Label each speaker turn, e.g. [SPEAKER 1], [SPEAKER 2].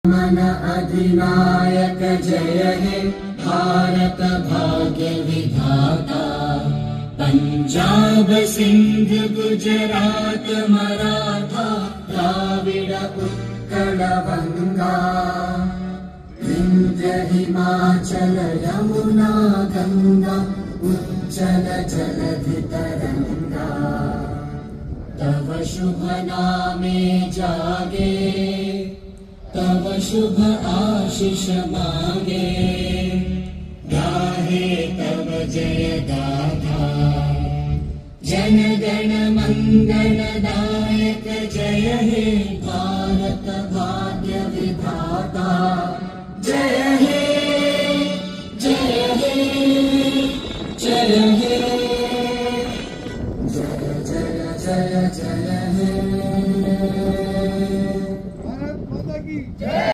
[SPEAKER 1] मन अधिनायक जय हे भारत भाग्य विधाता। पंजाब सिंध गुजरात मराठा द्राविड उत्कल बंगा। विंध्य हिमाचल यमुना गंगा उज्जल जलधि तरंगा। तव शुभ नामे जागे तव शुभ आशीष मांगे। गाहे तव जय गाथा जन गण मंगल दायक जय हे भारत भाग्य विधाता। जय